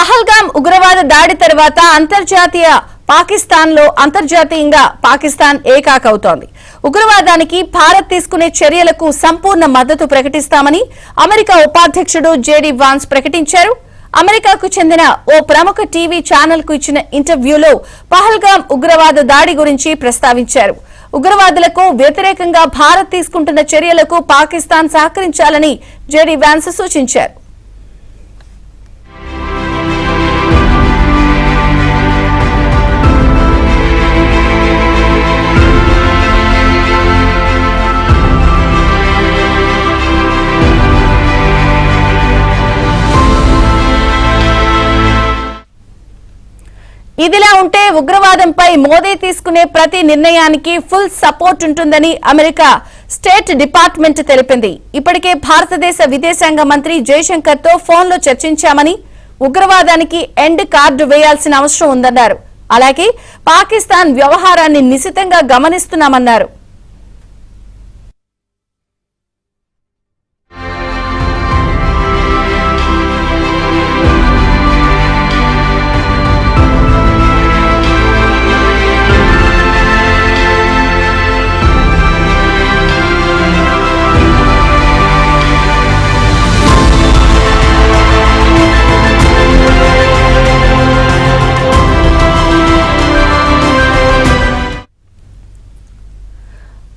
పహల్గామ్ ఉగ్రవాద దాడి తర్వాత అంతర్జాతీయంగా పాకిస్తాన్ ఏకాకవుతోంది. ఉగ్రవాదానికి భారత్ తీసుకునే చర్యలకు సంపూర్ణ మద్దతు ప్రకటిస్తామని అమెరికా ఉపాధ్యక్షుడు జేడీ వాన్స్ ప్రకటించారు. అమెరికాకు చెందిన ఓ ప్రముఖ టీవీ ఛానల్ కు ఇచ్చిన ఇంటర్వ్యూలో పహల్గామ్ ఉగ్రవాద దాడి గురించి ప్రస్తావించారు. ఉగ్రవాదులకు వ్యతిరేకంగా భారత్ తీసుకుంటున్న చర్యలకు పాకిస్తాన్ సహకరించాలని జేడీ వాన్స్ సూచించారు. ఇదిలా ఉంటే ఉగ్రవాదంపై మోదీ తీసుకునే ప్రతి నిర్ణయానికి ఫుల్ సపోర్ట్ ఉంటుందని అమెరికా స్టేట్ డిపార్ట్మెంట్ తెలిపింది. ఇప్పటికే భారతదేశ విదేశాంగ మంత్రి జయశంకర్ తో ఫోన్లో చర్చించామని, ఉగ్రవాదానికి ఎండ్ కార్డు వేయాల్సిన అవసరం ఉందన్నారు. అలాగే పాకిస్తాన్ వ్యవహారాన్ని నిశితంగా గమనిస్తున్నామన్నారు.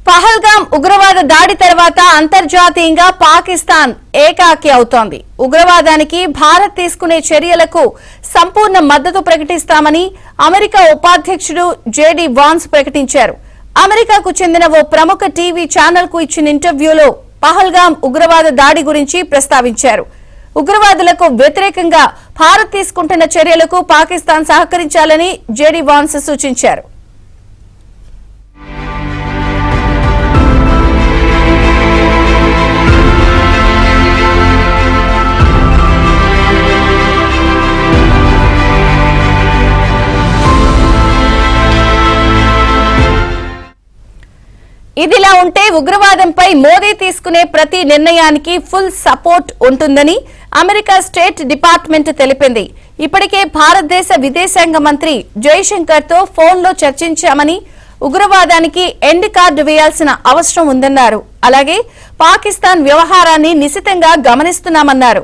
పహల్గామ్ ఉగ్రవాద దాడి తర్వాత అంతర్జాతీయంగా పాకిస్తాన్ ఏకాకి అవుతోంది. ఉగ్రవాదానికి భారత్ తీసుకునే చర్యలకు సంపూర్ణ మద్దతు ప్రకటిస్తామని అమెరికా ఉపాధ్యక్షుడు జేడీ వాన్స్ ప్రకటించారు. అమెరికాకు చెందిన ఓ ప్రముఖ టీవీ ఛానల్ కు ఇచ్చిన ఇంటర్వ్యూలో పహల్గామ్ ఉగ్రవాద దాడి గురించి ప్రస్తావించారు. ఉగ్రవాదులకు వ్యతిరేకంగా భారత్ తీసుకుంటున్న చర్యలకు పాకిస్తాన్ సహకరించాలని జేడీ వాన్స్ సూచించారు. ఇదిలా ఉంటే ఉగ్రవాదంపై మోదీ తీసుకునే ప్రతి నిర్ణయానికి ఫుల్ సపోర్ట్ ఉంటుందని అమెరికా స్టేట్ డిపార్ట్మెంట్ తెలిపింది. ఇప్పటికే భారతదేశ విదేశాంగ మంత్రి జయశంకర్ తో ఫోన్లో చర్చించామని, ఉగ్రవాదానికి ఎండ్ కార్డు వేయాల్సిన అవసరం ఉందన్నారు. అలాగే పాకిస్తాన్ వ్యవహారాన్ని నిశితంగా గమనిస్తున్నామన్నారు.